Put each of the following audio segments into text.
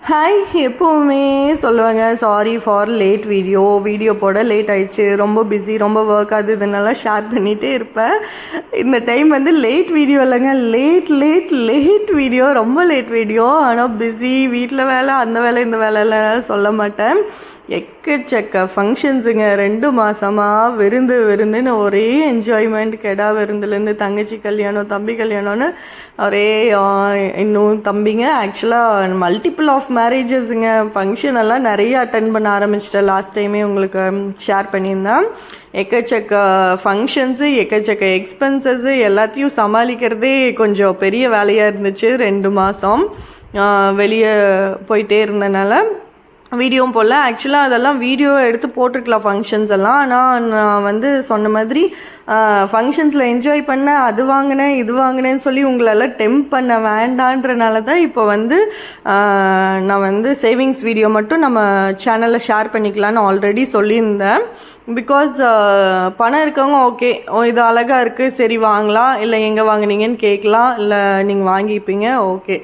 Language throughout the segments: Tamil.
ஹாய் எப்போவுமே சொல்லுவாங்க சாரி ஃபார் லேட் வீடியோ போட லேட் ஆயிடுச்சு, ரொம்ப பிஸி, ரொம்ப ஒர்க் அது இதனால ஷேர் பண்ணிகிட்டே இருப்பேன். இந்த டைம் வந்து லேட் வீடியோ இல்லைங்க, லேட் வீடியோ, ரொம்ப லேட் வீடியோ. ஆனால் பிஸி, வீட்டில் வேலை, அந்த வேலை இந்த வேலைலாம் சொல்ல மாட்டேன். எக்கச்சக்க ஃபங்க்ஷன்ஸுங்க. 2 மாதமாக விருந்துன்னு ஒரே என்ஜாய்மெண்ட். கெடா விருந்துலேருந்து தங்கச்சி கல்யாணம், தம்பி கல்யாணம்னு ஒரே இன்னும் தம்பிங்க ஆக்சுவலாக மல்டிபிள் ஆஃப் மேரேஜஸுங்க. ஃபங்க்ஷன் எல்லாம் நிறைய அட்டன் பண்ண ஆரம்பிச்சிட்டேன். லாஸ்ட் டைமே உங்களுக்கு ஷேர் பண்ணியிருந்தேன். எக்கச்சக்க ஃபங்க்ஷன்ஸு, எக்கச்சக்க எக்ஸ்பென்சஸ்ஸு எல்லாத்தையும் சமாளிக்கிறதே கொஞ்சம் பெரிய வேலையாக இருந்துச்சு. 2 மாதம் வெளியே போயிட்டே இருந்தனால வீடியோவும் போடல. ஆக்சுவலாக அதெல்லாம் வீடியோ எடுத்து போட்டிருக்கலாம் ஃபங்க்ஷன்ஸ் எல்லாம். ஆனால் நான் வந்து சொன்ன மாதிரி ஃபங்க்ஷன்ஸில் என்ஜாய் பண்ண, அது வாங்கினேன் இது வாங்கினேன்னு சொல்லி உங்களெல்லாம் டெம்ப் பண்ண வேண்டான்றனால தான் இப்போ வந்து நான் வந்து சேவிங்ஸ் வீடியோ மட்டும் நம்ம சேனலில் ஷேர் பண்ணிக்கலான்னு ஆல்ரெடி சொல்லியிருந்தேன். பிகாஸ் பணம் இருக்கவங்க ஓகே, இது அழகாக இருக்குது சரி வாங்கலாம், இல்லை எங்கே வாங்கினீங்கன்னு கேட்கலாம், இல்லை நீங்கள் வாங்கிப்பீங்க ஓகே.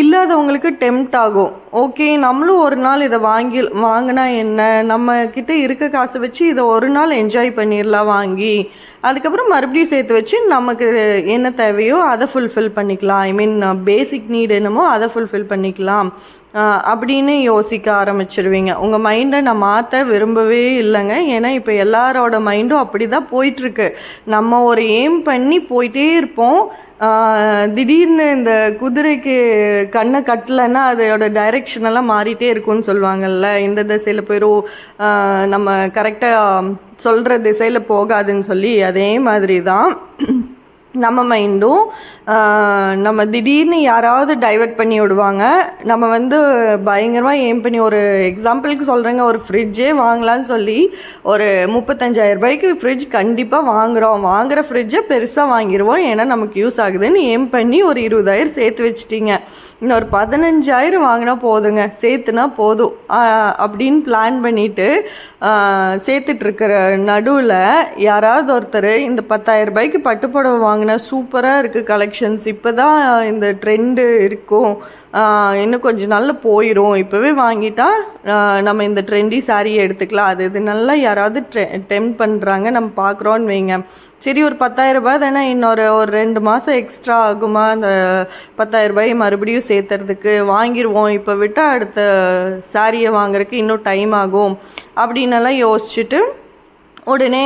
இல்லாதவங்களுக்கு டெம்ப்ட் ஆகும். ஓகே நம்மளும் ஒரு நாள் இதை வாங்கினா என்ன, நம்ம கிட்ட இருக்க காசை வச்சு இதை ஒரு நாள் என்ஜாய் பண்ணிடலாம் வாங்கி, அதுக்கப்புறம் மறுபடியும் சேர்த்து வச்சு நமக்கு என்ன தேவையோ அதை ஃபுல்ஃபில் பண்ணிக்கலாம். ஐ மீன் பேசிக் நீட் என்னமோ அதை ஃபுல்ஃபில் பண்ணிக்கலாம் அப்படின்னு யோசிக்க ஆரம்பிச்சிருவீங்க. உங்கள் மைண்டை நான் மாற்ற விரும்பவே இல்லைங்க. ஏன்னா இப்போ எல்லாரோட மைண்டும் அப்படி தான் போயிட்டுருக்கு. நம்ம ஒரு எய்ம் பண்ணி போயிட்டே இருப்போம். திடீர்னு இந்த குதிரைக்கு கண்ணை கட்டலைன்னா அதோட டைரெக்ஷனெல்லாம் மாறிட்டே இருக்கும்னு சொல்லுவாங்கள்ல. இந்த திசையில் போயிடும், நம்ம கரெக்டாக சொல்கிற திசையில் போகாதுன்னு சொல்லி, அதே மாதிரி தான் நம்ம மைண்டும். நம்ம திடீர்னு யாராவது டைவெர்ட் பண்ணி விடுவாங்க. நம்ம வந்து பயங்கரமாக எய்ம் பண்ணி, ஒரு எக்ஸாம்பிளுக்கு சொல்கிறேங்க, ஒரு ஃப்ரிட்ஜே வாங்கலான்னு சொல்லி ஒரு 35,000 ரூபாய்க்கு ஃப்ரிட்ஜ் கண்டிப்பாக வாங்குகிற ஃப்ரிட்ஜை பெருசாக வாங்கிடுவோம். ஏன்னா நமக்கு யூஸ் ஆகுதுன்னு எய்ம் பண்ணி ஒரு 20,000 சேர்த்து வச்சிட்டிங்க. இன்னொரு 15,000 வாங்கினா போதுங்க, சேர்த்துனா போதும் அப்படின்னு பிளான் பண்ணிவிட்டு சேர்த்துட்ருக்கிற நடுவில் யாராவது ஒருத்தர் இந்த 10,000 ரூபாய்க்கு பட்டுப்புடவை வாங்கினா சூப்பராக இருக்குது கலெக்ஷன்ஸ், இப்போ தான் இந்த ட்ரெண்டு இருக்கும், இன்னும் கொஞ்சம் நாளில் போயிடும், இப்போவே வாங்கிட்டா நம்ம இந்த ட்ரெண்டி சாரியை எடுத்துக்கலாம், அது நல்லா யாராவது டெம்ப்ட் பண்ணுறாங்க, நம்ம பார்க்குறோன்னு வைங்க. சரி ஒரு 10,000 ரூபாய் தானே, இன்னொரு 2 மாதம் எக்ஸ்ட்ரா ஆகுமா அந்த 10,000 ரூபாய் மறுபடியும் சேர்த்துறதுக்கு, வாங்கிடுவோம், இப்போ விட்டால் அடுத்த சாரியை வாங்குறதுக்கு இன்னும் டைம் ஆகும் அப்படின்னெல்லாம் யோசிச்சுட்டு உடனே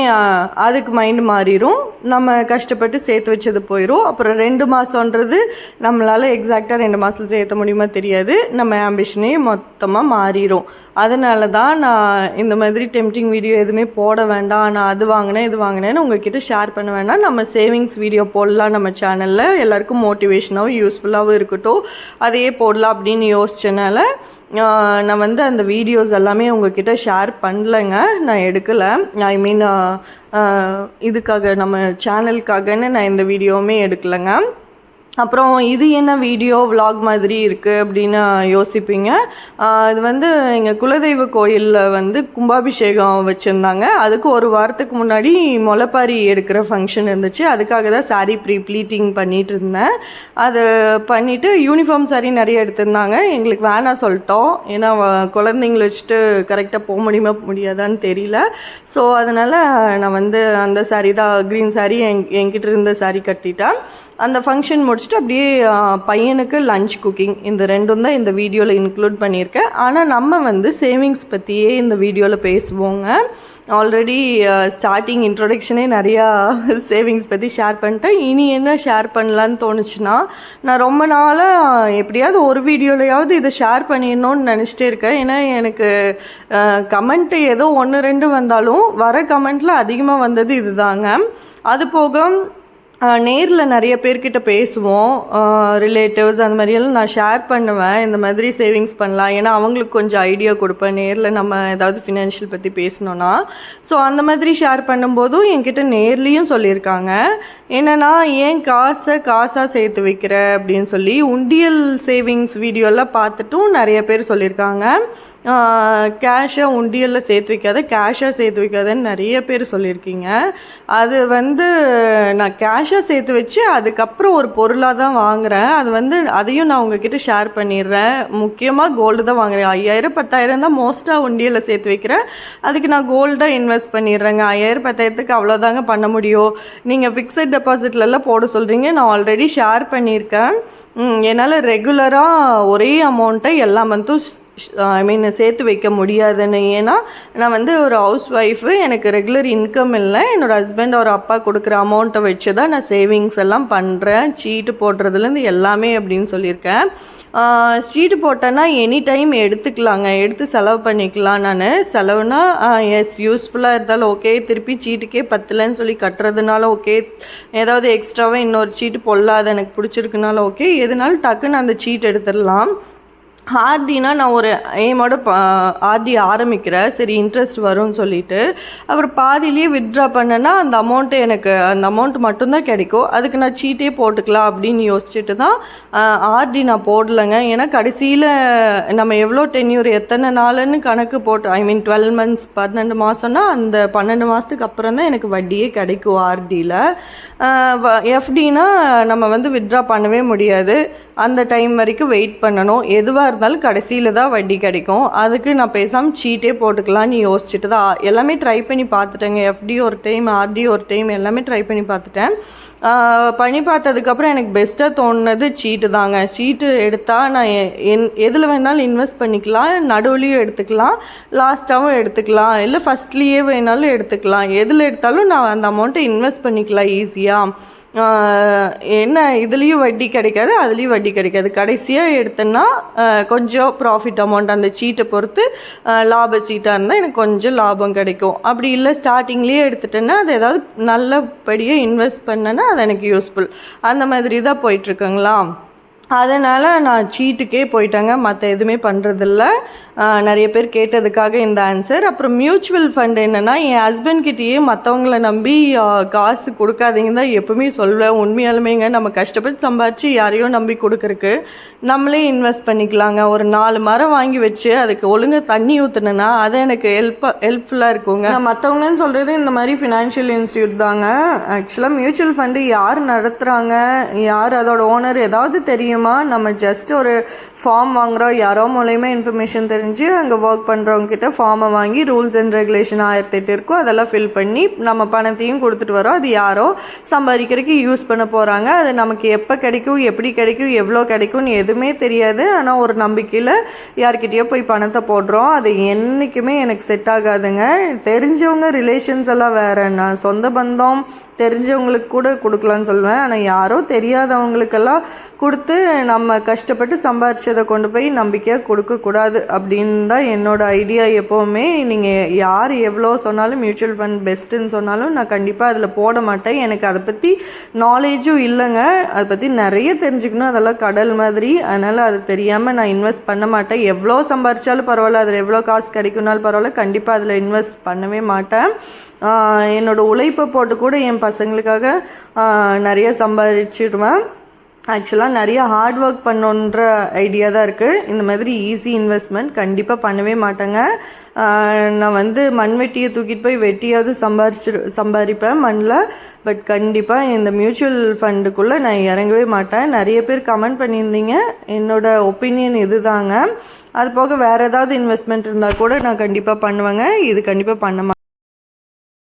அதுக்கு மைண்டு மாறிடும். நம்ம கஷ்டப்பட்டு சேர்த்து வச்சது போயிடும். அப்புறம் 2 மாதன்றது நம்மளால் எக்ஸாக்டாக 2 மாதத்தில் சேர்த்த முடியுமா தெரியாது. நம்ம ஆம்பிஷனே மொத்தமாக மாறிடும். அதனால தான் நான் இந்த மாதிரி டெம்ப்டிங் வீடியோ எதுவுமே போட வேண்டாம், நான் அது வாங்கினேன் இது வாங்கினேன்னு உங்ககிட்ட ஷேர் பண்ண வேண்டாம். நம்ம சேவிங்ஸ் வீடியோ போடலாம் நம்ம சேனலில், எல்லாருக்கும் மோட்டிவேஷனாகவும் யூஸ்ஃபுல்லாகவும் இருக்கட்டும், அதையே போடலாம் அப்படின்னு யோசிச்சனால நான் வந்து அந்த வீடியோஸ் எல்லாமே உங்ககிட்ட ஷேர் பண்ணலைங்க, நான் எடுக்கலை. ஐ மீன் இதுக்காக நம்ம சேனலுக்காகன்னு நான் இந்த வீடியோவுமே எடுக்கலைங்க. அப்புறம் இது என்ன வீடியோ விலாக் மாதிரி இருக்குது அப்படின்னு யோசிப்பீங்க. இது வந்து எங்கள் குலதெய்வ கோயிலில் வந்து கும்பாபிஷேகம் வச்சுருந்தாங்க. அதுக்கு ஒரு வாரத்துக்கு முன்னாடி முளைப்பாரி எடுக்கிற ஃபங்க்ஷன் இருந்துச்சு. அதுக்காக தான் சாரீ ப்ளீட்டிங் பண்ணிகிட்டு இருந்தேன். அது பண்ணிவிட்டு யூனிஃபார்ம் சாரீ நிறைய எடுத்திருந்தாங்க. எங்களுக்கு வேணாம் சொல்லிட்டோம், ஏன்னா குழந்தைங்கள வச்சுட்டு கரெக்டாக போக முடியாதான்னு தெரியல. ஸோ அதனால் நான் வந்து அந்த சாரீ தான், க்ரீன் சாரீ என்கிட்ட இருந்த சாரீ கட்டிட்டேன். அந்த ஃபங்க்ஷன் முடிச்சுட்டு அப்படியே பையனுக்கு லஞ்ச் குக்கிங், இந்த 2ம் தான் இந்த வீடியோவில் இன்க்ளூட் பண்ணியிருக்கேன். ஆனால் நம்ம வந்து சேவிங்ஸ் பற்றியே இந்த வீடியோவில் பேசுவோங்க. ஆல்ரெடி ஸ்டார்டிங் இன்ட்ரொடக்ஷனே நிறையா சேவிங்ஸ் பற்றி ஷேர் பண்ணிட்டேன். இனி என்ன ஷேர் பண்ணலான்னு தோணுச்சுன்னா, நான் ரொம்ப நாளாக எப்படியாவது ஒரு வீடியோலையாவது இதை ஷேர் பண்ணிடணும்னு நினச்சிட்டே இருக்கேன். ஏன்னா எனக்கு கமெண்ட்டு ஏதோ 1-2 வந்தாலும் வர கமெண்ட்டில் அதிகமாக வந்தது இதுதாங்க. அது போக நேரில் நிறைய பேர்கிட்ட பேசுவோம், ரிலேட்டிவ்ஸ் அந்த மாதிரியெல்லாம் நான் ஷேர் பண்ணுவேன், இந்த மாதிரி சேவிங்ஸ் பண்ணலாம், ஏன்னா அவங்களுக்கு கொஞ்சம் ஐடியா கொடுப்பேன் நேரில் நம்ம ஏதாவது ஃபினான்ஷியல் பற்றி பேசணுன்னா. ஸோ அந்த மாதிரி ஷேர் பண்ணும்போதும் என்கிட்ட நேர்லேயும் சொல்லியிருக்காங்க, என்னென்னா ஏன் காசாக சேர்த்து வைக்கிற அப்படின்னு சொல்லி. உண்டியல் சேவிங்ஸ் வீடியோலாம் பார்த்துட்டும் நிறைய பேர் சொல்லியிருக்காங்க, கேஷை உண்டியலில் சேர்த்து வைக்காத, கேஷாக சேர்த்து வைக்காதன்னு நிறைய பேர் சொல்லியிருக்கீங்க. அது வந்து நான் கேஷ் கேஷாக சேர்த்து வச்சு அதுக்கப்புறம் ஒரு பொருளாக தான் வாங்குகிறேன். அது வந்து அதையும் நான் உங்ககிட்ட ஷேர் பண்ணிடுறேன். முக்கியமாக கோல்டு தான் வாங்குறேன். 5000 10,000 தான் மோஸ்ட்டாக உண்டியலில் சேர்த்து வைக்கிறேன். அதுக்கு நான் கோல்டாக இன்வெஸ்ட் பண்ணிடுறேங்க. 5000 10,000க்கு அவ்வளோதாங்க பண்ண முடியும். நீங்கள் ஃபிக்ஸட் டெபாசிட்லலாம் போட சொல்கிறீங்க. நான் ஆல்ரெடி ஷேர் பண்ணியிருக்கேன். என்னால் ரெகுலராக ஒரே அமௌண்ட்டை எல்லா மந்த்தும் சேர்த்து வைக்க முடியாதுன்னு. ஏன்னா நான் வந்து ஒரு ஹவுஸ் ஒய்ஃபு, எனக்கு ரெகுலர் இன்கம் இல்லை. என்னோடய ஹஸ்பண்ட் அவர் அப்பா கொடுக்குற அமௌண்ட்டை வச்சு தான் நான் சேவிங்ஸ் எல்லாம் பண்ணுறேன். சீட்டு போடுறதுலேருந்து எல்லாமே அப்படின்னு சொல்லியிருக்கேன். சீட்டு போட்டேன்னா எனி டைம் எடுத்துக்கலாங்க, எடுத்து செலவு பண்ணிக்கலாம். நான் செலவுனா எஸ் யூஸ்ஃபுல்லாக இருந்தாலும் ஓகே, திருப்பி சீட்டுக்கே பத்தலைன்னு சொல்லி கட்டுறதுனால ஓகே, ஏதாவது எக்ஸ்ட்ராவாக இன்னொரு சீட்டு பொல்லாத எனக்கு பிடிச்சிருக்குனால ஓகே, எதுனாலும் டக்குன்னு அந்த சீட் எடுத்துடலாம். ஆர்டினா நான் ஒரு எய்மோட ஆர்டி ஆரம்பிக்கிறேன், சரி இன்ட்ரெஸ்ட் வரும்னு சொல்லிட்டு. அப்புறம் பாதியிலேயே வித்ட்ரா பண்ணேன்னா அந்த அமௌண்ட்டு எனக்கு அந்த அமௌண்ட் மட்டும்தான் கிடைக்கும். அதுக்கு நான் சீட்டே போட்டுக்கலாம் அப்படின்னு யோசிச்சுட்டு தான் ஆர்டி நான் போடலைங்க. ஏன்னா கடைசியில் நம்ம எவ்வளோ டென்யூர் எத்தனை நாளுன்னு கணக்கு போட்டு 12 months 12 மாதம்னா அந்த 12 மாதத்துக்கு அப்புறம் தான் எனக்கு வட்டியே கிடைக்கும் ஆர்டியில். எஃப்டினா நம்ம வந்து வித்ட்ரா பண்ணவே முடியாது, அந்த டைம் வரைக்கும் வெயிட் பண்ணணும். எதுவாக இருந்தாலும் கடைசியில் தான் வட்டி கிடைக்கும். அதுக்கு நான் பேசாமல் சீட்டே போட்டுக்கலான்னு யோசிச்சுட்டு தான் எல்லாமே ட்ரை பண்ணி பார்த்துட்டேங்க. எஃப்டி ஒரு டைம், ஆர்டி ஒரு டைம், எல்லாமே ட்ரை பண்ணி பார்த்துட்டேன். பண்ணி பார்த்ததுக்கப்புறம் எனக்கு பெஸ்ட்டாக தோணுனது சீட்டு தாங்க. சீட்டு எடுத்தால் நான் எதில் வேணாலும் இன்வெஸ்ட் பண்ணிக்கலாம், நடுவுலையும் எடுத்துக்கலாம், லாஸ்ட்டாகவும் எடுத்துக்கலாம், இல்லை ஃபஸ்ட்லேயே வேணாலும் எடுத்துக்கலாம். எதில் எடுத்தாலும் நான் அந்த அமௌண்ட்டை இன்வெஸ்ட் பண்ணிக்கலாம் ஈஸியாக. என்ன இதுலேயும் வட்டி கிடைக்காது, அதுலேயும் வட்டி கிடைக்காது. கடைசியாக எடுத்தேன்னா கொஞ்சம் ப்ராஃபிட் அமௌண்ட் அந்த சீட்டை பொறுத்து லாப சீட்டாக இருந்தால் எனக்கு கொஞ்சம் லாபம் கிடைக்கும். அப்படி இல்லை ஸ்டார்டிங்லேயே எடுத்துட்டேன்னா அது ஏதாவது நல்லபடியாக இன்வெஸ்ட் பண்ணேன்னா அது எனக்கு யூஸ்ஃபுல். அந்த மாதிரி தான் போயிட்டுருக்குங்களா. அதனால் நான் சீட்டுக்கே போயிட்டேங்க, மற்ற எதுவுமே பண்ணுறதில்ல. நிறைய பேர் கேட்டதுக்காக இந்த ஆன்சர். அப்புறம் மியூச்சுவல் ஃபண்ட் என்னென்னா, என் ஹஸ்பண்ட்கிட்டேயே மற்றவங்கள நம்பி காசு கொடுக்காதீங்க தான் எப்பவுமே சொல்வேன். உண்மையாலுமேங்க நம்ம கஷ்டப்பட்டு சம்பாதிச்சு யாரையும் நம்பி கொடுக்குறக்கு நம்மளே இன்வெஸ்ட் பண்ணிக்கலாங்க. ஒரு 4 மரம் வாங்கி வச்சு அதுக்கு ஒழுங்காக தண்ணி ஊற்றுனேன்னா அது எனக்கு ஹெல்ப்ஃபுல்லாக இருக்குங்க. நான் மற்றவங்கன்னு சொல்கிறது இந்த மாதிரி ஃபினான்ஷியல் இன்ஸ்டியூட் தாங்க. ஆக்சுவலாக மியூச்சுவல் ஃபண்டு யார் நடத்துகிறாங்க, யார் அதோட ஓனர் ஏதாவது தெரியும்? நம்ம ஜஸ்ட் ஒரு ஃபார்ம் வாங்குகிறோம், யாரோ மூலயமா இன்ஃபர்மேஷன் தெரிஞ்சு அங்கே ஒர்க் பண்ணுறவங்க கிட்ட ஃபார்மை வாங்கி ரூல்ஸ் அண்ட் ரெகுலேஷன் 1008 இருக்கும், அதெல்லாம் ஃபில் பண்ணி நம்ம பணத்தையும் கொடுத்துட்டு வரோம். அது யாரோ சம்பாதிக்கிறதுக்கு யூஸ் பண்ண போகிறாங்க. அது நமக்கு எப்போ கிடைக்கும், எப்படி கிடைக்கும், எவ்வளோ கிடைக்கும்னு எதுவுமே தெரியாது. ஆனால் ஒரு நம்பிக்கையில் யார்கிட்டயோ போய் பணத்தை போடுறோம். அது என்றைக்குமே எனக்கு செட் ஆகாதுங்க. தெரிஞ்சவங்க ரிலேஷன்ஸ் எல்லாம் வேறு, நான் சொந்த பந்தம் தெரிஞ்சவங்களுக்கு கூட கொடுக்கலான்னு சொல்லுவேன். ஆனால் யாரோ தெரியாதவங்களுக்கெல்லாம் கொடுத்து நம்ம கஷ்டப்பட்டு சம்பாரிச்சதை கொண்டு போய் நம்பிக்கையாக கொடுக்கக்கூடாது அப்படின்னு தான் என்னோடய ஐடியா எப்போவுமே. நீங்கள் யார் எவ்வளோ சொன்னாலும் மியூச்சுவல் ஃபண்ட் பெஸ்ட்டுன்னு சொன்னாலும் நான் கண்டிப்பாக அதில் போட மாட்டேன். எனக்கு அதை பற்றி நாலேஜும் இல்லைங்க. அதை பற்றி நிறைய தெரிஞ்சுக்கணும், அதெல்லாம் கடல் மாதிரி. அதனால் அது தெரியாமல் நான் இன்வெஸ்ட் பண்ண மாட்டேன். எவ்வளோ சம்பாரிச்சாலும் பரவாயில்ல, அதில் எவ்வளோ காசு கிடைக்கும்னாலும் பரவாயில்ல, கண்டிப்பாக அதில் இன்வெஸ்ட் பண்ணவே மாட்டேன். என்னோடய உழைப்பை போட்டு கூட என் பசங்களுக்காக நிறைய சம்பாதிச்சிடுவேன். ஆக்சுவலாக நிறைய ஹார்ட் ஒர்க் பண்ணுன்ற ஐடியா தான் இருக்குது. இந்த மாதிரி ஈஸி இன்வெஸ்ட்மெண்ட் கண்டிப்பாக பண்ணவே மாட்டேங்க. நான் வந்து மண்வெட்டியை தூக்கிட்டு போய் வெட்டியாவது சம்பாதிப்பேன் மண்ணில். பட் கண்டிப்பாக இந்த மியூச்சுவல் ஃபண்டுக்குள்ளே நான் இறங்கவே மாட்டேன். நிறைய பேர் கமெண்ட் பண்ணியிருந்தீங்க, என்னோடய ஒப்பீனியன் இது தாங்க. அது போக வேறு ஏதாவது இன்வெஸ்ட்மெண்ட் இருந்தால் கூட நான் கண்டிப்பாக பண்ணுவேங்க. இது கண்டிப்பாக பண்ண